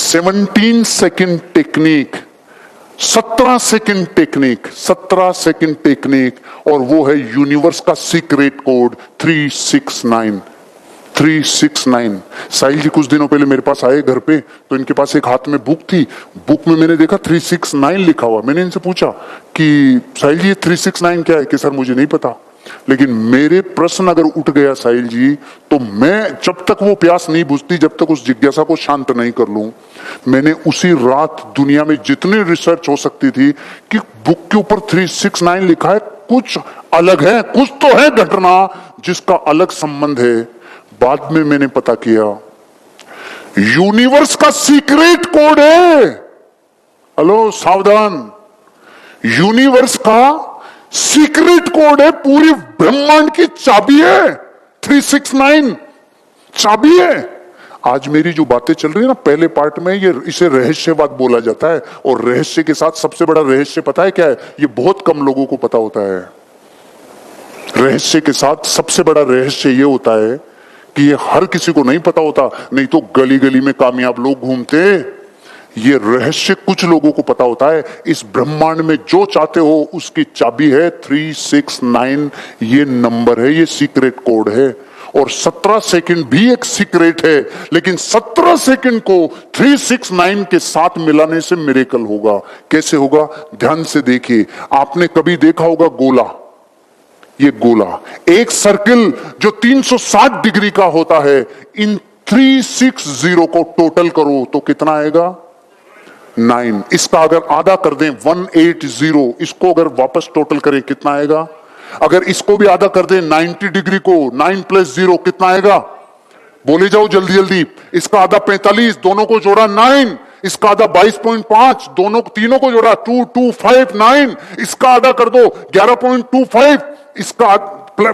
17 second technique, 17 second technique, 17 second technique, और वो है यूनिवर्स का सीक्रेट कोड 369। 369। साहिल जी कुछ दिनों पहले मेरे पास आए घर पे, तो इनके पास एक हाथ में बुक थी, बुक में मैंने देखा 369 लिखा हुआ। मैंने इनसे पूछा कि साहिल जी ये 369 क्या है? कि सर मुझे नहीं पता। लेकिन मेरे प्रश्न अगर उठ गया साहिल जी, तो मैं जब तक वो प्यास नहीं बुझती, जब तक उस जिज्ञासा को शांत नहीं कर लूं, मैंने उसी रात दुनिया में जितनी रिसर्च हो सकती थी कि बुक के ऊपर 369 लिखा है, कुछ अलग है, कुछ तो है घटना जिसका अलग संबंध है। बाद में मैंने पता किया यूनिवर्स का सीक्रेट कोड है। हेलो सावधान, यूनिवर्स का सीक्रेट कोड है, पूरी ब्रह्मांड की चाबी है। 369 चाबी है। आज मेरी जो बातें चल रही है ना, पहले पार्ट में ये इसे रहस्यवाद बोला जाता है, और रहस्य के साथ सबसे बड़ा रहस्य पता है क्या है? ये बहुत कम लोगों को पता होता है। रहस्य के साथ सबसे बड़ा रहस्य ये होता है कि ये हर किसी को नहीं पता होता, नहीं तो गली गली में कामयाब लोग घूमते। ये रहस्य कुछ लोगों को पता होता है। इस ब्रह्मांड में जो चाहते हो उसकी चाबी है 369। ये नंबर है, ये सीक्रेट कोड है। और 17 सेकंड भी एक सीक्रेट है, लेकिन 17 सेकंड को 369 के साथ मिलाने से मिरेकल होगा। कैसे होगा? ध्यान से देखिए। आपने कभी देखा होगा गोला, ये गोला, एक सर्किल जो 360 डिग्री का होता है, इन 360 को टोटल करो तो कितना आएगा? 9। इसका अगर आधा कर दें 180, इसको अगर वापस टोटल करें कितना आएगा? अगर इसको भी आधा कर दें 90 डिग्री को, 9 + 0 कितना आएगा? बोले जाओ जल्दी जल्दी। इसका आधा 45, दोनों को जोड़ा 9। इसका आधा 22.5, दोनों तीनों को जोड़ा 259। इसका आधा कर दो 11.25। इसका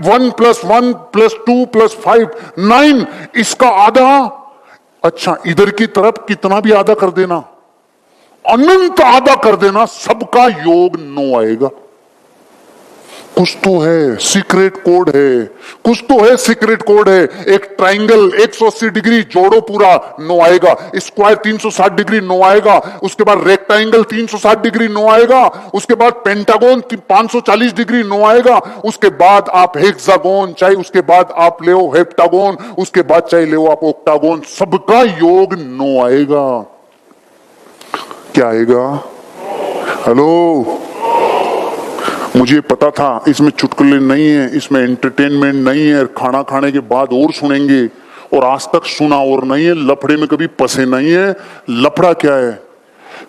1 + 1 + 2 + 5 9। इसका आधा, अच्छा इधर की तरफ कितना भी आधा कर देना, अनंत आधा कर देना, सबका योग 9 आएगा। कुछ तो है, सीक्रेट कोड है, कुछ तो है, सीक्रेट कोड है। एक ट्राइंगल 180 डिग्री जोड़ो पूरा 9 आएगा, स्क्वायर 360 डिग्री 9 आएगा, उसके बाद रेक्टेंगल 360 डिग्री 9 आएगा, उसके बाद पेंटागोन 540 डिग्री 9 आएगा, उसके बाद आप हेक्सागोन, चाहे उसके बाद आप ले हेप्टागोन, उसके बाद चाहे ले आप ऑक्टागोन, सबका योग 9 आएगा। क्या आएगा? हेलो, मुझे पता था इसमें चुटकुले नहीं है, इसमें एंटरटेनमेंट नहीं है, खाना खाने के बाद और सुनेंगे, और आज तक सुना और नहीं है, लफड़े में कभी फंसे नहीं है। लफड़ा क्या है?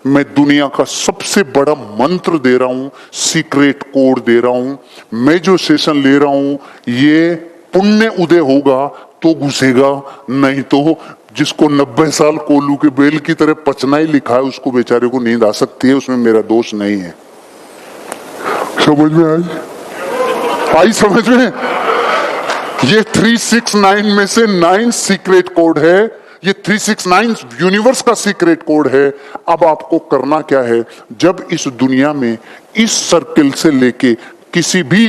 मैं दुनिया का सबसे बड़ा मंत्र दे रहा हूं, सीक्रेट कोड दे रहा हूं। मैं जो सेशन ले रहा हूं, ये पुण्य उदय होगा तो घुसेगा, नहीं तो जिसको 90 साल कोल्लू के बेल की तरह पचना ही लिखा है, उसको बेचारे को नींद आ सकती है, उसमें मेरा दोष नहीं है। समझ में आई समझ में? ये 369 में से 9 सीक्रेट कोड है। ये 369 यूनिवर्स का सीक्रेट कोड है। अब आपको करना क्या है? जब इस दुनिया में इस सर्किल से लेके किसी भी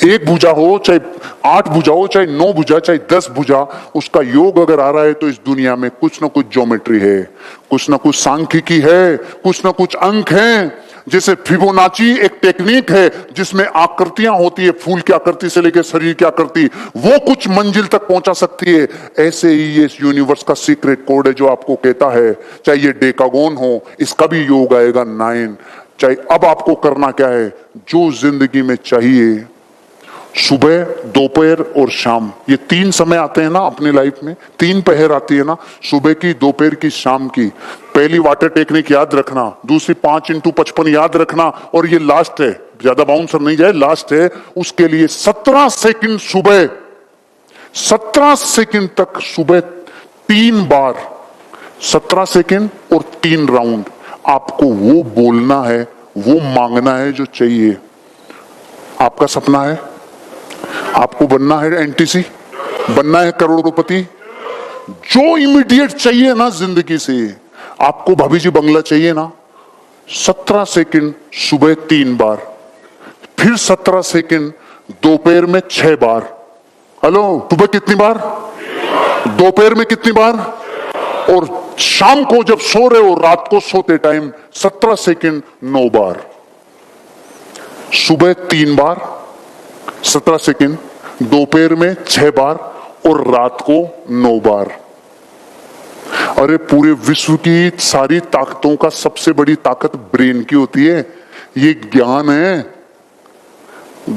एक भुजा हो, चाहे 8 भुजा हो, चाहे 9 भुजा, चाहे 10 भुजा, उसका योग अगर आ रहा है तो इस दुनिया में कुछ ना कुछ ज्योमेट्री है, कुछ ना कुछ सांख्यिकी है, कुछ ना कुछ अंक हैं। जैसे फिबोनाची एक टेक्निक है जिसमें आकृतियां होती है, फूल की आकृति से लेकर शरीर की आकृति, वो कुछ मंजिल तक पहुंचा सकती है। ऐसे ही ये यूनिवर्स का सीक्रेट कोड है जो आपको कहता है, चाहे ये डेकागोन हो, इसका भी योग आएगा 9। चाहे अब आपको करना क्या है? जो जिंदगी में चाहिए, सुबह, दोपहर और शाम, ये 3 समय आते हैं ना अपनी लाइफ में, 3 पहर आती है ना, सुबह की, दोपहर की, शाम की। पहली वाटर टेक्निक याद रखना, दूसरी 5 × 55 याद रखना, और ये लास्ट है, ज्यादा बाउंसर नहीं जाए, लास्ट है। उसके लिए 17 सेकंड सुबह, 17 सेकंड तक सुबह 3 बार, 17 सेकंड और 3 राउंड आपको वो बोलना है, वो मांगना है जो चाहिए। आपका सपना है, आपको बनना है एनटीसी, बनना है करोड़पति, जो इमीडिएट चाहिए ना जिंदगी से, आपको भाभी जी बंगला चाहिए ना, 17 सेकंड सुबह 3 बार, फिर 17 सेकंड दोपहर में 6 बार। हेलो, सुबह कितनी बार, दोपहर में कितनी बार, और शाम को जब सो रहे हो, रात को सोते टाइम 17 सेकंड 9 बार, सुबह 3 बार 17 सेकंड, दोपहर में 6 बार और रात को 9 बार। अरे पूरे विश्व की सारी ताकतों का सबसे बड़ी ताकत ब्रेन की होती है, ये ज्ञान है।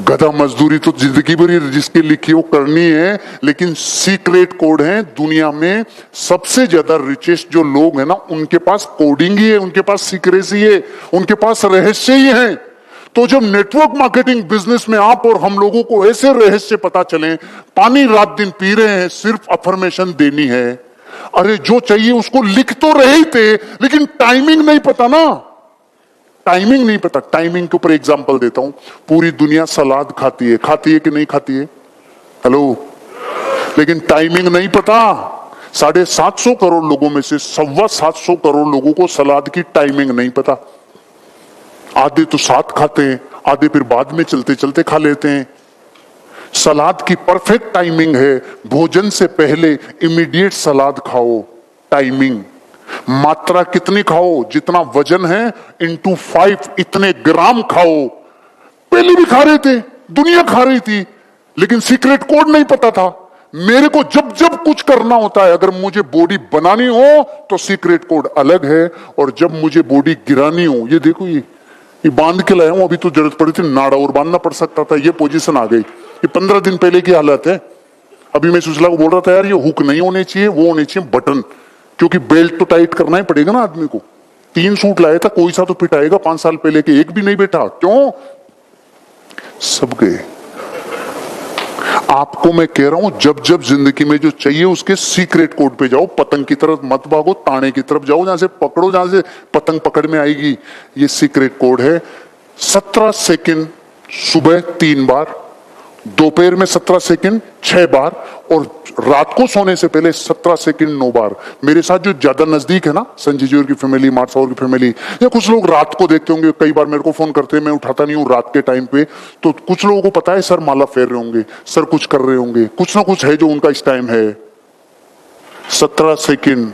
गधा मजदूरी तो जिंदगी भर जिसके लिखी वो करनी है, लेकिन सीक्रेट कोड है। दुनिया में सबसे ज्यादा रिचेस्ट जो लोग हैं ना, उनके पास कोडिंग ही है, उनके पास सीक्रेसी है, उनके पास रहस्य ही है। तो जब नेटवर्क मार्केटिंग बिजनेस में आप और हम लोगों को ऐसे रहस्य पता चले, पानी रात दिन पी रहे हैं, सिर्फ अफर्मेशन देनी है। अरे जो चाहिए उसको लिख तो रहे ही थे, लेकिन टाइमिंग नहीं पता ना, टाइमिंग नहीं पता। टाइमिंग के ऊपर एग्जांपल देता हूं। पूरी दुनिया सलाद खाती है कि नहीं खाती है? हेलो, लेकिन टाइमिंग नहीं पता। 750 करोड़ लोगों में से 725 करोड़ लोगों को सलाद की टाइमिंग नहीं पता। आधे तो साथ खाते हैं, आधे फिर बाद में चलते चलते खा लेते हैं। सलाद की परफेक्ट टाइमिंग है, भोजन से पहले इमीडिएट सलाद खाओ। टाइमिंग, मात्रा कितनी खाओ? जितना वजन है इंटू 5 इतने ग्राम खाओ। पहले भी खा रहे थे, दुनिया खा रही थी, लेकिन सीक्रेट कोड नहीं पता था। मेरे को जब जब कुछ करना होता है, अगर मुझे बॉडी बनानी हो तो सीक्रेट कोड अलग है, और जब मुझे बॉडी गिरानी हो, ये देखो ये बांध के लाया हूं, अभी तो जरूरत पड़ी थी नाड़ा और बांधना पड़ सकता था, ये पोजीशन आ गई। ये 15 दिन पहले की हालत है। अभी मैं सुशीला को बोल रहा था, यार ये हुक नहीं होने चाहिए, वो होने चाहिए बटन, क्योंकि बेल्ट तो टाइट करना ही पड़ेगा ना आदमी को। 3 सूट लाया था, कोई सा तो फिट आएगा, 5 साल पहले के एक भी नहीं बैठा। क्यों? सब गए। आपको मैं कह रहा हूं, जब जब जिंदगी में जो चाहिए उसके सीक्रेट कोड पे जाओ। पतंग की तरफ मत भागो, ताने की तरफ जाओ, जहां से पकड़ो, जहां से पतंग पकड़ में आएगी। ये सीक्रेट कोड है। 17 सेकंड सुबह 3 बार, दोपहर में 17 सेकंड 6 बार, और रात को सोने से पहले 17 सेकंड 9 बार। मेरे साथ जो ज्यादा नजदीक है ना, संजय जी और की फैमिली, मार्सा और की फैमिली, या कुछ लोग रात को देखते होंगे, कई बार मेरे को फोन करते हैं, मैं उठाता नहीं हूँ रात के टाइम पे। तो कुछ लोगों को पता है सर माला फेर रहे होंगे, सर कुछ कर रहे होंगे, कुछ ना कुछ है जो उनका इस टाइम है। 17 सेकंड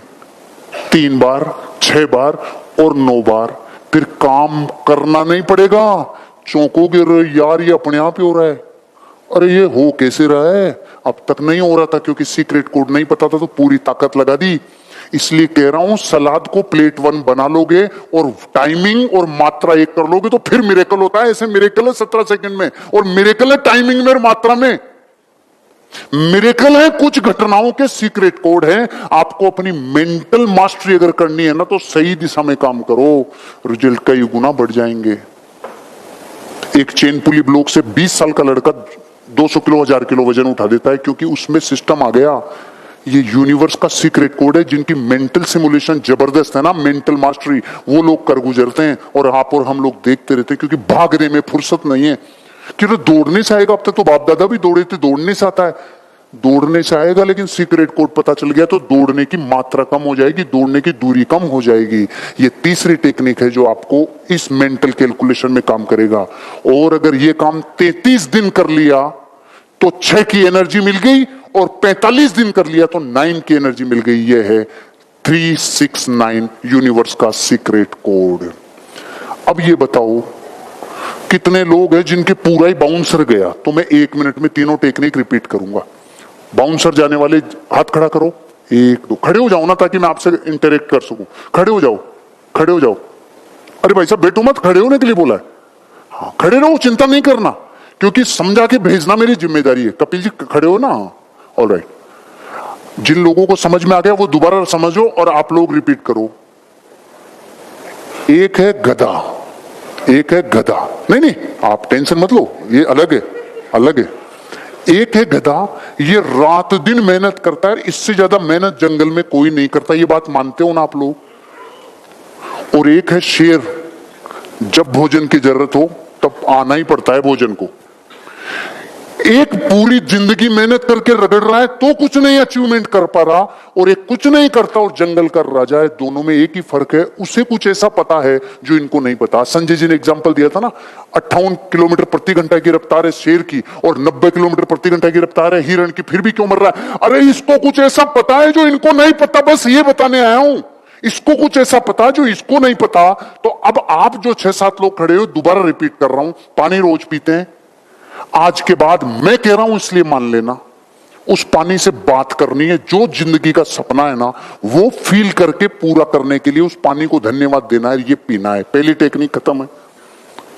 3 बार, 6 बार और 9 बार। फिर काम करना नहीं पड़ेगा। चौंकोगे, यार ये अपने आप ही हो रहा है। अरे ये हो कैसे रहा है? अब तक नहीं हो रहा था, क्योंकि सीक्रेट कोड नहीं पता था, तो पूरी ताकत लगा दी। इसलिए कह रहा हूं, सलाद को प्लेट 1 बना लोगे और टाइमिंग और मात्रा 1 कर लोगे तो फिर मिरेकल होता है। ऐसे मिरेकल है 17 सेकंड में, और मिरेकल है टाइमिंग में और मात्रा में। मिरेकल है कुछ घटनाओं के सीक्रेट कोड है। आपको अपनी मेंटल मास्टरी अगर करनी है ना, तो सही दिशा में काम करो, रिजल्ट कई गुना बढ़ जाएंगे। एक चेन पुली ब्लॉक से 20 साल का लड़का 200 किलो 1000 किलो वजन उठा देता है, क्योंकि उसमें सिस्टम आ गया। ये यूनिवर्स का सीक्रेट कोड है। जिनकी मेंटल सिमुलेशन जबरदस्त है ना, मेंटल मास्टरी, वो लोग कर गुजरते हैं, और आप और हम लोग देखते रहते हैं, क्योंकि भागने में फुर्सत नहीं है। क्योंकि दौड़ने से आएगा। अब तक तो बाप दादा भी दौड़े थे, दौड़ने से आता है, दौड़ने से आएगा, लेकिन सीक्रेट कोड पता चल गया तो दौड़ने की मात्रा कम हो जाएगी, दौड़ने की दूरी कम हो जाएगी। ये तीसरी टेक्निक है जो आपको इस मेंटल कैलकुलेशन में काम करेगा। और अगर ये काम 33 दिन कर लिया तो 6 की एनर्जी मिल गई, और 45 दिन कर लिया तो 9 की एनर्जी मिल गई। ये है 369 यूनिवर्स का सीक्रेट कोड। अब ये बताओ कितने लोग हैं जिनके पूरा ही बाउंसर गया? तो मैं 1 मिनट में तीनों टेक्निक रिपीट करूंगा। बाउंसर जाने वाले हाथ खड़ा करो, 1 2, खड़े हो जाओ ना, ताकि मैं आपसे इंटरेक्ट कर सकूं। खड़े हो जाओ, खड़े हो जाओ। अरे भाई साहब बैठो मत, खड़े होने के लिए बोला है। हाँ खड़े रहो, चिंता नहीं करना, क्योंकि समझा के भेजना मेरी जिम्मेदारी है। कपिल जी खड़े हो ना? ऑलराइट। जिन लोगों को समझ में आ गया वो दोबारा समझो, और आप लोग रिपीट करो। एक है गधा, एक है गधा। नहीं नहीं आप टेंशन मत लो, ये अलग है, अलग है। एक है गधा, ये रात दिन मेहनत करता है, इससे ज्यादा मेहनत जंगल में कोई नहीं करता, ये बात मानते हो ना आप लोग। और एक है शेर, जब भोजन की जरूरत हो तब आना ही पड़ता है भोजन को। एक पूरी जिंदगी मेहनत करके रगड़ रहा है तो कुछ नहीं अचीवमेंट कर पा रहा, और एक कुछ नहीं करता और जंगल का राजा है। दोनों में एक ही फर्क है, उसे कुछ ऐसा पता है जो इनको नहीं पता। संजय जी ने एग्जांपल दिया था ना, 58 किलोमीटर प्रति घंटा की रफ्तार है शेर की, और 90 किलोमीटर प्रति घंटा की रफ्तार है हिरण की, फिर भी क्यों मर रहा है? अरे इसको कुछ ऐसा पता है जो इनको नहीं पता, बस ये बताने आया हूं। इसको कुछ ऐसा पता जो इसको नहीं पता। तो अब आप जो 6-7 लोग खड़े हो, दोबारा रिपीट कर रहा हूं, पानी रोज पीते हैं। आज के बाद मैं कह रहा हूं इसलिए मान लेना, उस पानी से बात करनी है। जो जिंदगी का सपना है ना, वो फील करके पूरा करने के लिए उस पानी को धन्यवाद देना है, ये पीना है। पहली टेक्निक खत्म है,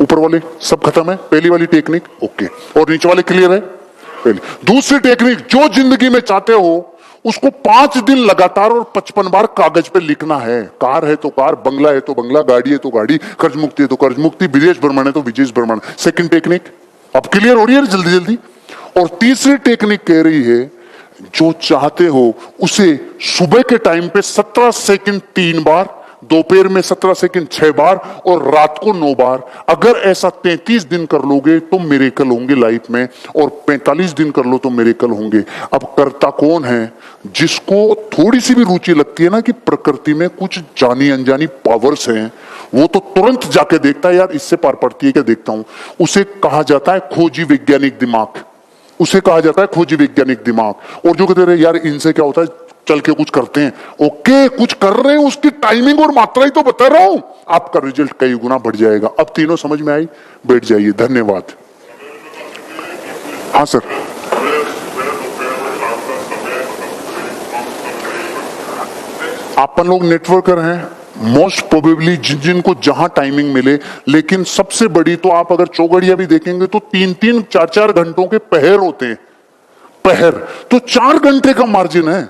ऊपर वाले सब खत्म है, पहली वाली टेक्निक ओके, और नीचे वाले क्लियर है। पहली दूसरी टेक्निक, जो जिंदगी में चाहते हो उसको 5 दिन लगातार और 55 बार कागज पे लिखना है। कार है तो कार, बंगला है तो बंगला, गाड़ी है तो गाड़ी, कर्ज मुक्ति है तो कर्ज मुक्ति, विदेश भ्रमण है तो विदेश भ्रमण। सेकंड टेक्निक अब क्लियर हो रही है जल्दी जल्दी। और तीसरी टेक्निक कह रही है, जो चाहते हो उसे सुबह के टाइम पे 17 सेकंड 3 बार, दोपहर में 17 सेकंड 6 बार और रात को 9 बार। अगर ऐसा 33 दिन कर लोगे तो मिरेकल होंगे लाइफ में, और 45 दिन कर लो तो मिरेकल होंगे। अब करता कौन है? जिसको थोड़ी सी भी रुचि लगती है ना कि प्रकृति में कुछ जानी अनजानी पावर्स हैं, वो तो तुरंत जाके देखता है, यार इससे पार पड़ती है क्या, देखता हूं। उसे कहा जाता है खोजी वैज्ञानिक दिमाग, उसे कहा जाता है खोजी वैज्ञानिक दिमाग। और जो कहते रहे यार इनसे क्या होता है, चल के कुछ करते हैं, ओके कुछ कर रहे हैं, उसकी टाइमिंग और मात्रा ही तो बता रहा हूं, आपका रिजल्ट कई गुना बढ़ जाएगा। अब तीनों समझ में आई? बैठ जाइए, धन्यवाद। हाँ सर, अपन लोग नेटवर्कर हैं, मोस्ट प्रोबेबली जिन जिनको जहां टाइमिंग मिले। लेकिन सबसे बड़ी तो आप अगर चौगड़िया भी देखेंगे तो 3-3, 4-4 घंटों के पहर होते हैं। पहर तो 4 घंटे का मार्जिन है,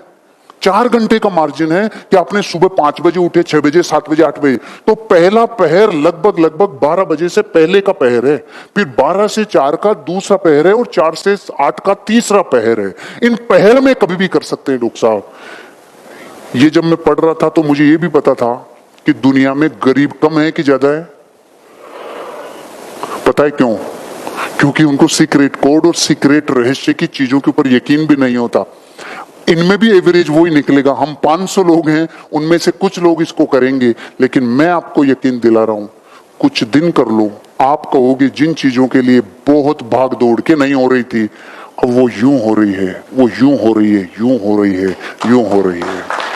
4 घंटे का मार्जिन है कि आपने सुबह 5 बजे उठे, 6 बजे, 7 बजे, 8 बजे, तो पहला पहर लगभग 12 बजे से पहले का पहर है। फिर 12 से 4 का दूसरा पहर है, और 4 से 8 का तीसरा पहर है। इन पहर में कभी भी कर सकते हैं डॉक्टर साहब। ये जब मैं पढ़ रहा था तो मुझे ये भी पता था कि दुनिया में गरीब कम है कि ज्यादा है। पता है क्यों? क्योंकि उनको सीक्रेट कोड और सीक्रेट रहस्य की चीजों के ऊपर यकीन भी नहीं होता। इनमें भी एवरेज वो ही निकलेगा। हम 500 लोग हैं, उनमें से कुछ लोग इसको करेंगे, लेकिन मैं आपको यकीन दिला रहा हूं, कुछ दिन कर लो, आप कहोगे जिन चीजों के लिए बहुत भाग दौड़ के नहीं हो रही थी, अब वो यूं हो रही है, वो यूं हो रही है, यूं हो रही है, यूं हो रही है।